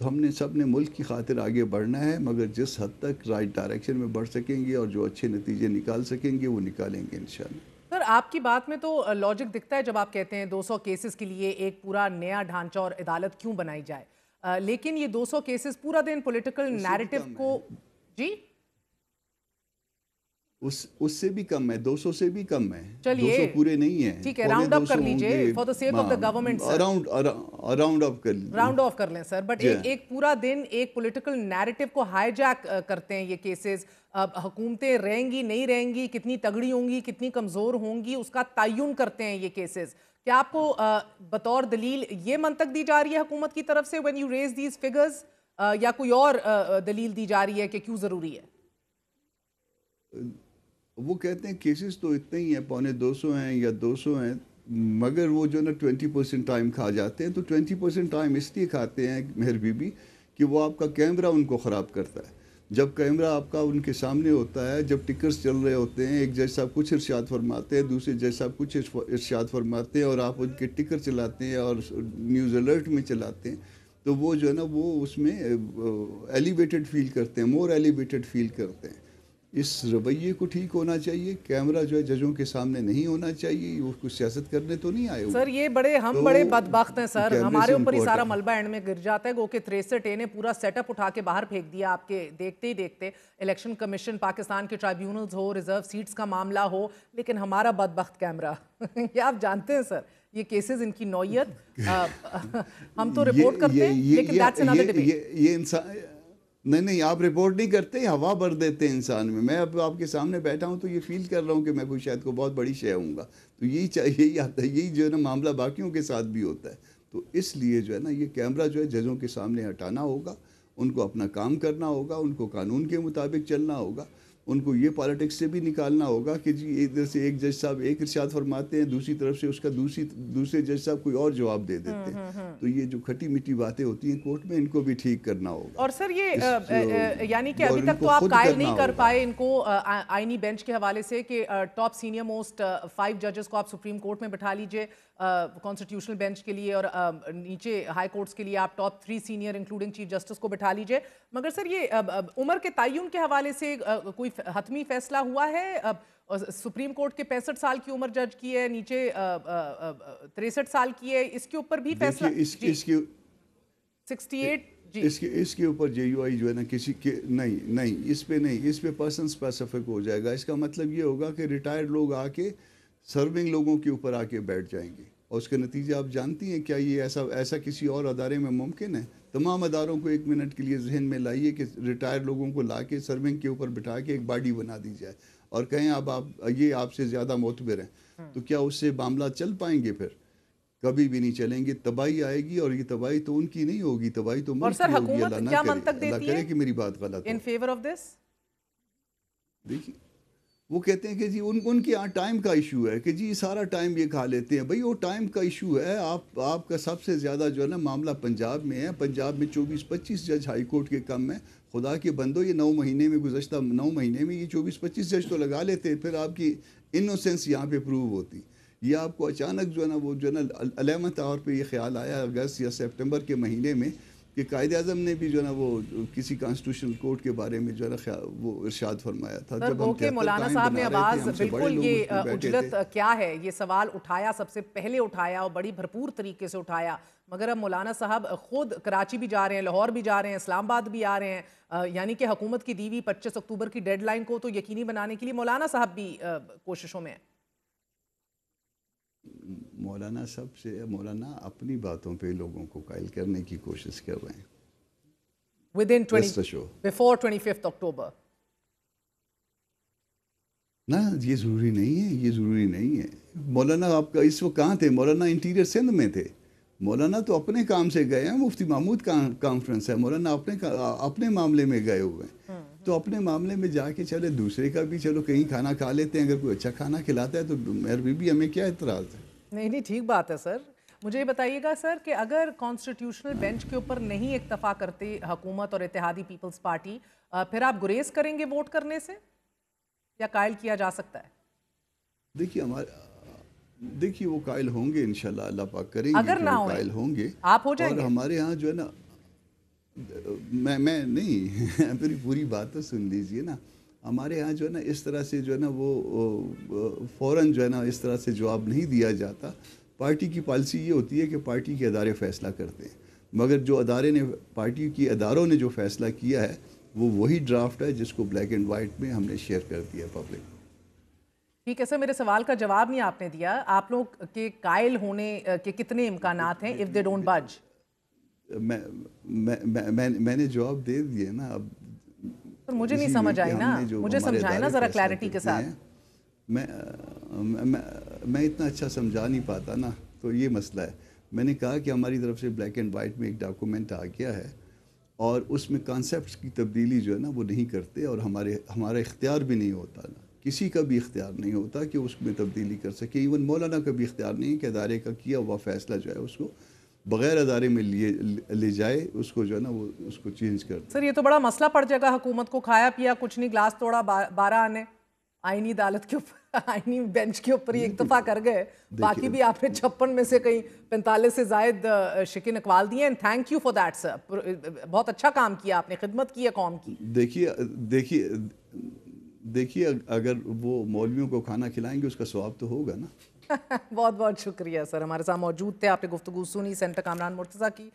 تو ہم نے سب نے ملک کی خاطر آگے بڑھنا ہے، مگر جس حد تک رائٹ ڈائریکشن میں بڑھ سکیں گے اور جو اچھے نتیجے نکال سکیں گے وہ نکالیں گے انشاءاللہ۔ سر آپ کی بات میں تو لاجک دکھتا ہے جب آپ کہتے ہیں 200 کیسز کے لیے ایک پورا نیا ڈھانچہ اور عدالت کیوں بنائی جائے، لیکن یہ 200 کیسز پورا دن پولیٹیکل نیریٹو کو جی اس سے بھی کم ہے، 200 سے بھی کم ہے، چلیے 200 پورے نہیں ہیں، ٹھیک ہے، راؤنڈ اپ کر لیجئے for the sake of the government sir, round up کر لیجئے، راؤنڈ آف کر لیں سر، بٹ ایک پورا دن ایک پولیٹیکل نیریٹو کو ہائی جیک کرتے ہیں یہ کیسز، حکومتیں رہیں گی نہیں رہیں گی، کتنی تگڑی ہوں گی کتنی کمزور ہوں گی، اس کا تعین کرتے ہیں یہ کیسز۔ کیا آپ کو بطور دلیل یہ منطق دی جا رہی ہے حکومت کی طرف سے when you raise these figures، یا کوئی اور دلیل دی جا رہی ہے کہ کیوں ضروری ہے؟ وہ کہتے ہیں کیسز تو اتنے ہی ہیں، 250 ہیں یا 200 ہیں، مگر وہ جو نا 20% ٹائم کھا جاتے ہیں، تو 20% ٹائم اس لیے کھاتے ہیں مہر بی بی کہ وہ آپ کا کیمرہ ان کو خراب کرتا ہے۔ جب کیمرہ آپ کا ان کے سامنے ہوتا ہے، جب ٹکرز چل رہے ہوتے ہیں، ایک جج صاحب کچھ ارشاد فرماتے ہیں، دوسرے جج صاحب کچھ ارشاد فرماتے ہیں، اور آپ ان کے ٹکر چلاتے ہیں اور نیوز الرٹ میں چلاتے ہیں، تو وہ جو ہے نا وہ اس میں ایلیویٹڈ فیل کرتے ہیں، مور ایلیویٹڈ فیل کرتے ہیں۔ اس رویے کو ٹھیک ہونا چاہیے، کیمرہ جو ہے ججوں کے سامنے نہیں ہونا چاہیے، وہ کچھ سیاست کرنے تو نہیں آئے ہوئے۔ سر یہ ہم بڑے بدبخت ہیں سر، ہمارے اوپر ہی سارا ملبہ اینڈ میں گر جاتا ہے، گو کہ 63 نے پورا سیٹ اپ اٹھا کے باہر پھینک دیا آپ کے دیکھتے ہی دیکھتے، الیکشن کمیشن، پاکستان کے ٹرائیبیونلز ہو، ریزرو سیٹس کا معاملہ ہو، لیکن ہمارا بدبخت کیمرہ یہ آپ جانتے ہیں سر، یہ کیسز ان کی نوعیت ہم تو رپورٹ کرتے ہیں لیکن that's another debate۔ یہ انسان نہیں آپ رپورٹ نہیں کرتے، ہوا بھر دیتے ہیں انسان میں۔ میں اب آپ کے سامنے بیٹھا ہوں تو یہ فیل کر رہا ہوں کہ میں کوئی شاید کو بہت بڑی شے ہوں گا، تو یہی آتا ہے، یہی جو ہے نا معاملہ باقیوں کے ساتھ بھی ہوتا ہے۔ تو اس لیے جو ہے نا یہ کیمرہ جو ہے ججوں کے سامنے ہٹانا ہوگا، ان کو اپنا کام کرنا ہوگا، ان کو قانون کے مطابق چلنا ہوگا، ان کو یہ پالیٹکس سے بھی نکالنا ہوگا کہ جی ادھر سے ایک جج صاحب ایک ارشاد فرماتے ہیں، دوسری طرف سے اس کا دوسرے جج صاحب کوئی اور جواب دے دیتے ہیں، تو یہ جو کھٹی میٹھی باتیں ہوتی ہیں کورٹ میں، ان کو بھی ٹھیک کرنا ہوگا۔ اور سر یہ یعنی کہ ابھی تک تو آپ قائل نہیں کر پائے ان کو آئینی بینچ کے حوالے سے کہ ٹاپ سینئر موسٹ 5 ججز کو آپ سپریم کورٹ میں بٹھا لیجئے کانسٹیٹیوشنل بینچ کے لیے، اور نیچے ہائی کورٹس کے لیے آپ top 3 senior including chief justice کو بٹھا لیجئے، مگر سر یہ عمر کے تعین کے حوالے سے کوئی حتمی فیصلہ ہوا ہے؟ سپریم کورٹ کے 65 سال کی عمر جج کی ہے، نیچے 63 سال کی ہے، اس کے اوپر بھی فیصلہ 68 جی اس کے اوپر جے یو آئی جو ہے نا کسی کے نہیں اس پہ پرسن اسپیسیفک ہو جائے گا۔ اس کا مطلب یہ ہوگا کہ ریٹائرڈ لوگ آ کے سرونگ لوگوں کے اوپر آ کے بیٹھ جائیں گے، اور اس کا نتیجہ آپ جانتی ہیں کیا یہ ایسا کسی اور ادارے میں ممکن ہے؟ تمام اداروں کو ایک منٹ کے لیے ذہن میں لائیے کہ ریٹائرڈ لوگوں کو لا کے سرونگ کے اوپر بٹھا کے ایک باڈی بنا دی جائے اور کہیں اب یہ آپ سے زیادہ معتبر ہیں، تو کیا اس سے معاملات چل پائیں گے؟ پھر کبھی بھی نہیں چلیں گے، تباہی آئے گی، اور یہ تباہی تو ان کی نہیں ہوگی، تباہی تو ملک کی ہوگی۔ اللہ کرے کہ میری بات غلط ہو۔ ان فیور آف دس دیکھیے وہ کہتے ہیں کہ جی ان کے یہاں ٹائم کا ایشو ہے کہ جی سارا ٹائم یہ کھا لیتے ہیں۔ بھائی وہ ٹائم کا ایشو ہے، آپ کا سب سے زیادہ جو ہے نا معاملہ پنجاب میں ہے، پنجاب میں 24-25 جج ہائی کورٹ کے کم ہیں۔ خدا کے بندو، یہ 9 مہینے میں گزشتہ 9 مہینے میں یہ 24-25 جج تو لگا لیتے، پھر آپ کی انوسنس یہاں پہ پروو ہوتی۔ یہ آپ کو اچانک جو ہے نا وہ جو ہے نا علامہ طور پہ یہ خیال آیا اگست یا سپٹمبر کے مہینے میں کہ قائد اعظم نے بھی جو ہے نا وہ کسی کانسٹیٹیوشنل کورٹ کے بارے میں جو ہے نا وہ ارشاد فرمایا تھا۔ جب ہم مولانا صاحب نے آواز بالکل یہ اجلت کیا ہے یہ سوال اٹھایا، سب سے پہلے اٹھایا اور بڑی بھرپور طریقے سے اٹھایا، مگر اب مولانا صاحب خود کراچی بھی جا رہے ہیں، لاہور بھی جا رہے ہیں، اسلام آباد بھی آ رہے ہیں، یعنی کہ حکومت کی دیوی 25 اکتوبر کی ڈیڈ لائن کو تو یقینی بنانے کے لیے مولانا صاحب بھی کوششوں میں ہیں۔ مولانا اپنی باتوں پہ لوگوں کو قائل کرنے کی کوشش کر رہے ہیں before 25 اکتوبر۔ نہ یہ ضروری نہیں ہے، مولانا آپ کا اس وقت کہاں تھے؟ مولانا انٹیریئر سندھ میں تھے، مولانا تو اپنے کام سے گئے ہیں، مفتی محمود کانفرنس ہے، مولانا اپنے معاملے میں گئے ہوئے ہیں، تو اپنے معاملے میں جا کے چلے، دوسرے کا بھی چلو کہیں کھانا کھا لیتے ہیں، اگر کوئی اچھا کھانا کھلاتا ہے تو مہر بی بی ہمیں کیا اعتراض ہے؟ نہیں ٹھیک بات ہے سر۔ مجھے یہ بتائیے گا سر کہ اگر کانسٹیٹیوشنل بینچ کے اوپر نہیں اکتفا کرتے حکومت اور اتحادی پیپلز پارٹی، پھر آپ گریز کریں گے ووٹ کرنے سے یا قائل کیا جا سکتا ہے؟ دیکھیے وہ قائل ہوں گے انشاءاللہ، اللہ پاک کریں گے، اگر نہ قائل ہوں گے آپ ہو جائیں گے، اور ہمارے ہاں جو ہے نا میں نہیں میری پوری بات تو سن لیجئے نا. ہمارے ہاں جو ہے نا اس طرح سے جو ہے نا وہ فوراً جو ہے نا اس طرح سے جواب نہیں دیا جاتا. پارٹی کی پالیسی یہ ہوتی ہے کہ پارٹی کے ادارے فیصلہ کرتے ہیں، مگر جو پارٹی کی اداروں نے جو فیصلہ کیا ہے وہ وہی ڈرافٹ ہے جس کو بلیک اینڈ وائٹ میں ہم نے شیئر کر دیا پبلک. ٹھیک ہے سر، میرے سوال کا جواب نہیں آپ نے دیا. آپ لوگ کے قائل ہونے کے کتنے امکانات ہیں if they don't budge؟ میں نے جواب دے دیا نا. اب مجھے نہیں سمجھ آئی نا، مجھے سمجھائیں نا ذرا کلیئرٹی کے ساتھ. میں اتنا اچھا سمجھا نہیں پاتا نا، تو یہ مسئلہ ہے. میں نے کہا کہ ہماری طرف سے بلیک اینڈ وائٹ میں ایک ڈاکومنٹ آ گیا ہے اور اس میں کانسیپٹس کی تبدیلی جو ہے نا وہ نہیں کرتے، اور ہمارا اختیار بھی نہیں ہوتا نا، کسی کا بھی اختیار نہیں ہوتا کہ اس میں تبدیلی کر سکے. ایون مولانا کا بھی اختیار نہیں کہ ادارے کا کیا ہوا فیصلہ جو ہے اس کو بغیر ادارے میں لے جائے، اس کو جو ہے نا وہ اس کو چینج کر دے. سر یہ تو بڑا مسئلہ پڑ جائے گا حکومت کو. کھایا پیا کچھ نہیں، گلاس توڑا 12 آنے، آئینی عدالت کے اوپر آئینی بینچ کے اوپر ہی اکتفا کر گئے. باقی بھی آپ نے 56 میں سے کہیں 45 سے زائد شکن اقوال دیے. And thank you for that sir, بہت اچھا کام کیا آپ نے، خدمت کی ہے قوم کی. دیکھیے اگر وہ مولویوں کو کھانا کھلائیں گے اس کا ثواب تو ہوگا نا. بہت بہت شکریہ سر، ہمارے ساتھ موجود تھے. آپ نے گفتگو سنی سینیٹر کامران مرتضیٰ کی.